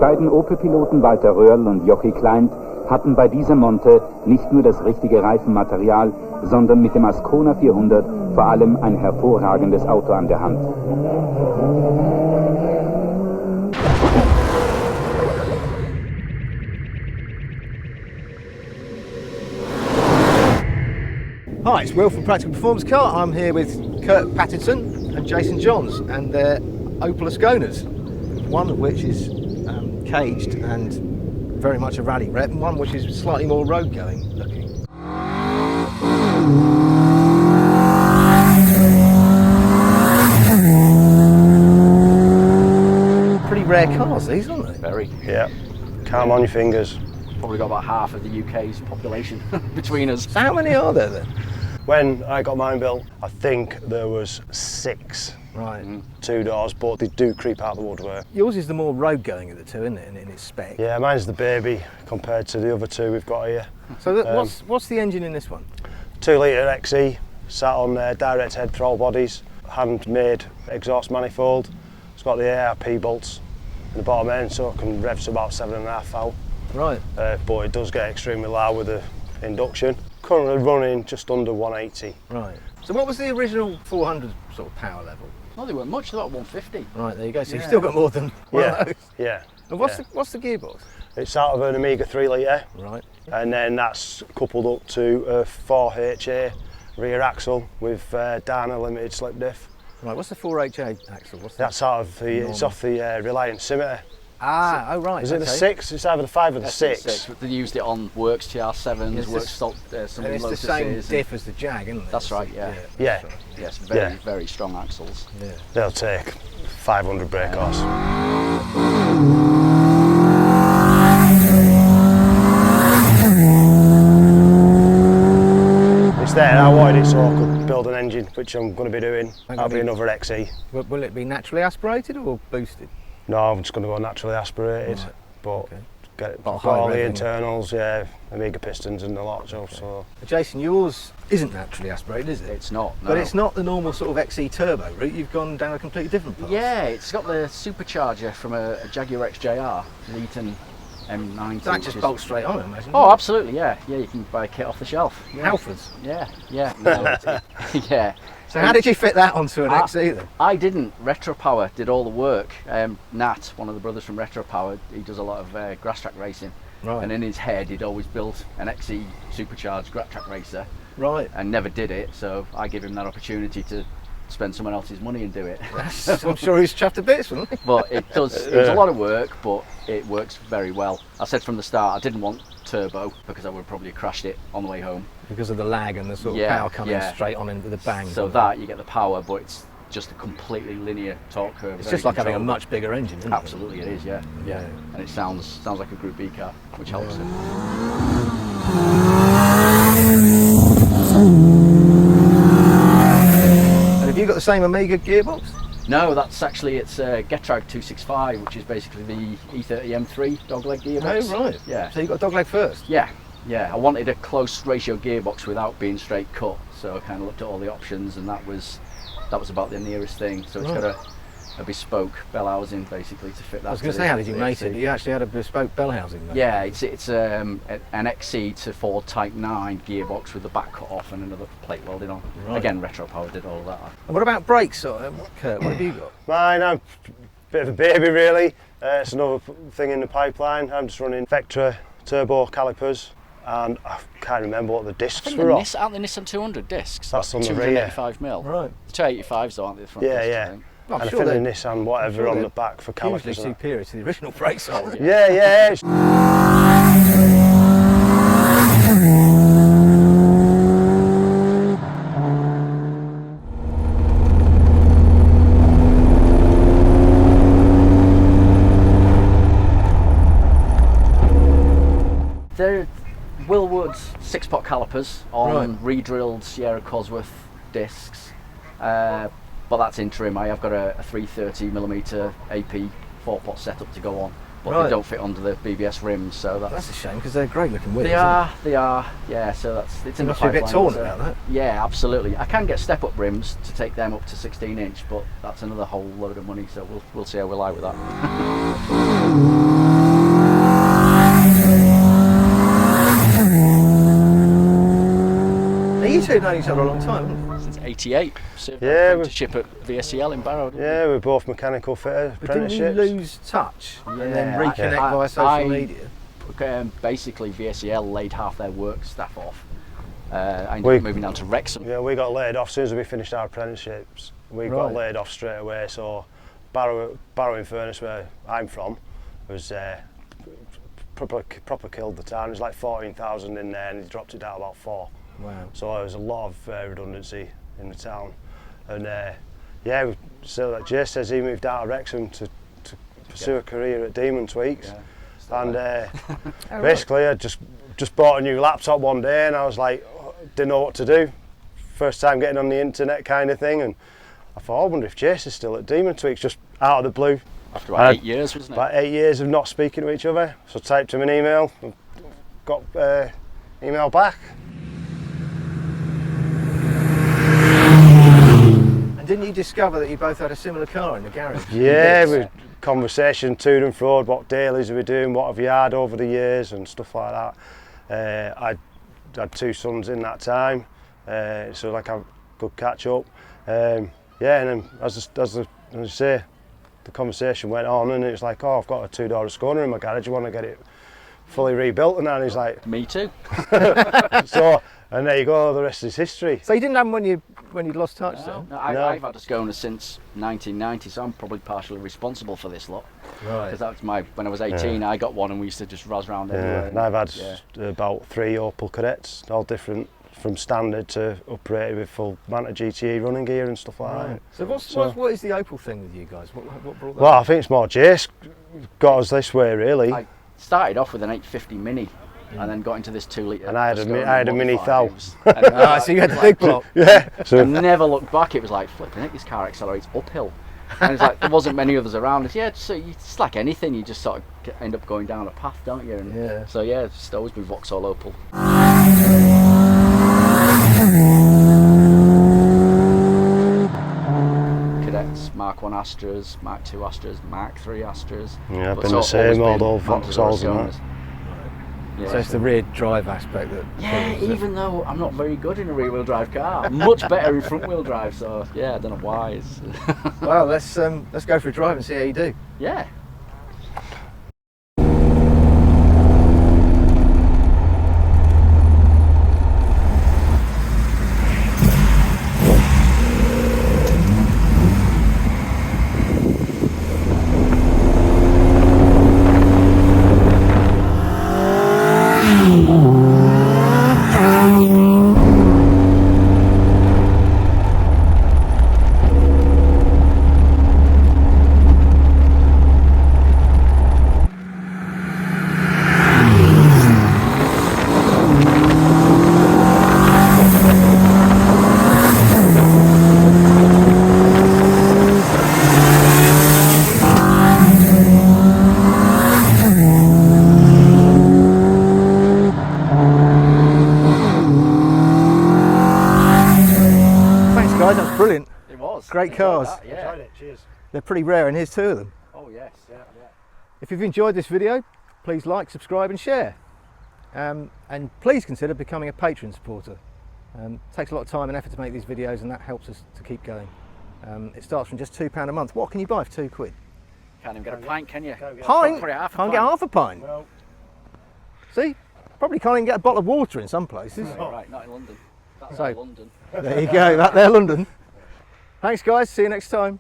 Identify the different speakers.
Speaker 1: beiden Opel-Piloten Walter Rörhl und Jochi Kleint hatten bei dieser Monte nicht nur das richtige Reifenmaterial, sondern mit dem Ascona 400 vor allem ein hervorragendes Auto an der Hand.
Speaker 2: Hi, it's Will from Practical Performance Car. I'm here with Kurt Pattinson and Jason Johns and their Opel Asconas, one of which is caged and very much a rally rep, and one which is slightly more road going looking. Pretty rare cars these, aren't they?
Speaker 3: Very.
Speaker 4: Yeah, calm on your fingers.
Speaker 3: Probably got about half of the UK's population between us.
Speaker 2: So how many are there then?
Speaker 4: When I got mine built, I think there was 6.
Speaker 2: Right.
Speaker 4: 2 doors, but they do creep out the woodwork.
Speaker 2: Yours is the more road going of the two, isn't it, in its spec?
Speaker 4: Yeah, mine's the baby compared to the other 2 we've got here.
Speaker 2: So what's the engine in this one?
Speaker 4: 2 litre XE, sat on direct head throttle bodies, hand-made exhaust manifold. It's got the ARP bolts in the bottom end, so it can rev to about 7.5 out.
Speaker 2: Right.
Speaker 4: But it does get extremely loud with the induction. Currently running just under 180.
Speaker 2: Right. So what was the original 400 sort of power level?
Speaker 3: Well, they weren't much, they were about 150.
Speaker 2: Right, there you go. So
Speaker 3: Yeah.
Speaker 2: you've still got more than one
Speaker 4: Yeah,
Speaker 2: of those.
Speaker 4: yeah.
Speaker 2: And what's the gearbox?
Speaker 4: It's out of an Amiga 3 litre.
Speaker 2: Right.
Speaker 4: And then that's coupled up to a 4HA rear axle with Dana limited slip diff.
Speaker 2: Right. What's the 4HA axle?
Speaker 4: That's out of the, it's off the Reliant Scimitar.
Speaker 2: Ah, oh right.
Speaker 4: Is it
Speaker 2: okay.
Speaker 4: the 6? It's either the 5 or the
Speaker 3: That's
Speaker 4: 6.
Speaker 3: They used it on Works TR7s,
Speaker 2: It's
Speaker 3: Works some
Speaker 2: And it's the
Speaker 3: Lotuses.
Speaker 2: same diff as the Jag, isn't it?
Speaker 3: That's right, yeah.
Speaker 4: Yeah.
Speaker 2: That's right.
Speaker 3: Yes, very,
Speaker 4: Yeah.
Speaker 3: very strong axles.
Speaker 2: Yeah.
Speaker 4: They'll take 500 brake horse. It's there, I wanted it so I could build an engine, which I'm going to be doing. That'll be another XE.
Speaker 2: Will it be naturally aspirated or boosted?
Speaker 4: No, I'm just going to go naturally aspirated,
Speaker 2: Right.
Speaker 4: but
Speaker 2: Okay.
Speaker 4: get
Speaker 2: But
Speaker 4: got all
Speaker 2: high
Speaker 4: the
Speaker 2: rev,
Speaker 4: internals, yeah, Amiga pistons and the lot. So
Speaker 2: Jason, yours isn't naturally aspirated, is it?
Speaker 3: It's not, no.
Speaker 2: But it's not the normal sort of XE turbo route. You've gone down a completely different path.
Speaker 3: Yeah, it's got the supercharger from a Jaguar XJR, Leaton M90.
Speaker 2: That
Speaker 3: which
Speaker 2: just
Speaker 3: is-
Speaker 2: bolts straight on, I imagine.
Speaker 3: Oh, absolutely, yeah. Yeah, you can buy a kit off the shelf. Yeah.
Speaker 2: Halfords.
Speaker 3: Yeah, yeah. No, yeah.
Speaker 2: So how did you fit that onto an XE then?
Speaker 3: I didn't. Retro Power did all the work. Nat, one of the brothers from Retro Power, he does a lot of grass track racing.
Speaker 2: Right.
Speaker 3: And in his head, he'd always built an XE supercharged grass track racer
Speaker 2: Right.
Speaker 3: and never did it. So I gave him that opportunity to spend someone else's money and do it.
Speaker 2: I'm sure he's chuffed to bits, wasn't he?
Speaker 3: But it does. It's a lot of work, but it works very well. I said from the start I didn't want turbo because I would have probably crashed it on the way home.
Speaker 2: Because of the lag and the sort of
Speaker 3: Yeah,
Speaker 2: power coming
Speaker 3: yeah.
Speaker 2: straight on in with a bang.
Speaker 3: So that you get the power, but it's just a completely linear torque curve.
Speaker 2: It's
Speaker 3: very
Speaker 2: just like having a
Speaker 3: controllable.
Speaker 2: much bigger engine, isn't it?
Speaker 3: Absolutely, it is. Yeah, yeah. And it sounds like a Group B car, which helps it.
Speaker 2: And have you got the same Amiga gearbox?
Speaker 3: No, that's actually it's Getrag 265, which is basically the E30 M3 dogleg gearbox.
Speaker 2: Oh right.
Speaker 3: Yeah.
Speaker 2: So you got dogleg first?
Speaker 3: Yeah, yeah. I wanted a close ratio gearbox without being straight cut, so I kind of looked at all the options, and that was about the nearest thing. So it's
Speaker 2: Right.
Speaker 3: got a bespoke bell housing basically to fit that.
Speaker 2: I was going
Speaker 3: to
Speaker 2: to say, how did you
Speaker 3: the
Speaker 2: make
Speaker 3: XE.
Speaker 2: it? You actually had a bespoke bell housing there.
Speaker 3: Yeah, it's an XE to Ford Type 9 gearbox with the back cut off and another plate welded on.
Speaker 2: Right.
Speaker 3: Again, Retro Power did all of that.
Speaker 2: And what about brakes? Kurt, what have you got?
Speaker 4: mine, I'm a bit of a baby really. It's another thing in the pipeline. I'm just running Vectra turbo calipers, and I can't remember what the
Speaker 3: I
Speaker 4: discs
Speaker 3: think
Speaker 4: were
Speaker 3: the
Speaker 4: off.
Speaker 3: Nissan 200 discs.
Speaker 4: That's on the rear.
Speaker 3: 285 mil.
Speaker 2: Right.
Speaker 3: The 285s though, aren't they? The front
Speaker 4: Yeah,
Speaker 3: discs,
Speaker 4: yeah.
Speaker 3: I think.
Speaker 2: Well,
Speaker 4: And
Speaker 2: I'm
Speaker 4: I
Speaker 2: sure
Speaker 4: think the
Speaker 2: they're
Speaker 4: Nissan whatever
Speaker 2: sure
Speaker 4: on
Speaker 2: they're
Speaker 4: the back for
Speaker 2: hugely
Speaker 4: calipers. and that.
Speaker 2: superior to the original brakes, aren't they?
Speaker 4: Yeah, yeah.
Speaker 3: They're Willwood's 6-pot calipers on re-drilled Sierra Cosworth discs, but that's interim. I have got a 330mm AP 4-pot setup to go on, but they don't fit under the BBS rims, so
Speaker 2: That's a shame because they're great looking wheels.
Speaker 3: They are, yeah. So it's in the
Speaker 2: must be a
Speaker 3: pipeline.
Speaker 2: bit torn
Speaker 3: so-
Speaker 2: about that.
Speaker 3: Yeah, absolutely. I can get step-up rims to take them up to 16-inch, but that's another whole load of money. So we'll see how we lie with that.
Speaker 2: you two have known each other a long time, haven't you?
Speaker 3: Since '88. Served my
Speaker 4: Yeah,
Speaker 3: apprenticeship at VSCL in Barrow.
Speaker 4: Yeah, we're both mechanical fitter
Speaker 2: But didn't you
Speaker 4: apprenticeships.
Speaker 2: lose touch and then
Speaker 3: Yeah,
Speaker 2: reconnect via social media?
Speaker 3: Basically, VSCL laid half their work staff off. I ended up moving down to Wrexham.
Speaker 4: Yeah, we got laid off as soon as we finished our apprenticeships. We got laid off straight away. So Barrow in Furness, where I'm from, was proper killed the town. There was like 14,000 in there, and he dropped it down about 4.
Speaker 2: Wow.
Speaker 4: So there was a lot of redundancy in the town. And yeah, so like Jay says, he moved out of Wrexham to pursue a career at Demon Tweaks. Yeah, and basically I just bought a new laptop one day, and I was like, didn't know what to do. First time getting on the internet kind of thing, and I thought, I wonder if Jace is still at Demon Tweaks, just out of the blue.
Speaker 3: After about 8 years, wasn't it?
Speaker 4: About 8 years of not speaking to each other. So I typed him an email, got email back.
Speaker 2: And didn't you discover that you both had a similar car in the garage?
Speaker 4: Yeah, we conversation to and fro, what dailies are we doing, what have you had over the years and stuff like that. I had 2 sons in that time, so like a good catch up. Yeah, and then as I say, the conversation went on, and it was like, oh, I've got a 2-door Ascona in my garage, you want to get it fully rebuilt? And then he's like,
Speaker 3: me too.
Speaker 4: So, and there you go, the rest is history.
Speaker 2: So you didn't have them when you'd lost touch, though?
Speaker 3: No, I've had Ascona since 1990, so I'm probably partially responsible for this lot.
Speaker 2: Right.
Speaker 3: Because that's when I was 18, I got one, and we used to just razz around everywhere.
Speaker 4: And I've had about 3 Opel Cadets, all different, from standard to uprated with full Manta GTE running gear and stuff like that.
Speaker 2: So what is the Opel thing with you guys? What brought that?
Speaker 4: Well, I think it's more Jace got us this way, really.
Speaker 3: I started off with an 850 Mini, and then got into this 2-litre.
Speaker 4: And I had a Mini Thal.
Speaker 2: So you had the big block.
Speaker 4: Yeah. So
Speaker 3: I never looked back. It was like, flipping it, this car accelerates uphill. And it's like, there wasn't many others around. It's like anything, you just sort of end up going down a path, don't you? And so yeah, it's always been Vauxhall Opel. Cadets, Mark 1 Astras, Mark 2 Astras, Mark 3 Astras.
Speaker 4: yeah, I've been the same, all Vauxhalls and that.
Speaker 2: Yeah, so it's the rear drive aspect that...
Speaker 3: Yeah, even though I'm not very good in a rear wheel drive car, I'm much better in front wheel drive, so yeah, I don't know why.
Speaker 2: Well, let's go for a drive and see how you do.
Speaker 3: Yeah.
Speaker 2: That's brilliant.
Speaker 3: It was.
Speaker 2: Great cars.
Speaker 3: That, yeah.
Speaker 4: Tried it, cheers.
Speaker 2: They're pretty rare, and here's 2 of them.
Speaker 3: Oh yes, yeah.
Speaker 2: If you've enjoyed this video, please like, subscribe and share. And please consider becoming a Patreon supporter. It takes a lot of time and effort to make these videos, and that helps us to keep going. It starts from just £2 a month. What can you buy for £2?
Speaker 3: Can't even get a pint, can you?
Speaker 2: Pint?
Speaker 3: Probably half a
Speaker 2: Can't
Speaker 3: pint.
Speaker 2: get half a pint.
Speaker 4: No.
Speaker 2: See? Probably can't even get a bottle of water in some places.
Speaker 3: Right, not in London. That's
Speaker 2: So-
Speaker 3: London.
Speaker 2: There you go, that there, London. Thanks guys, see you next time.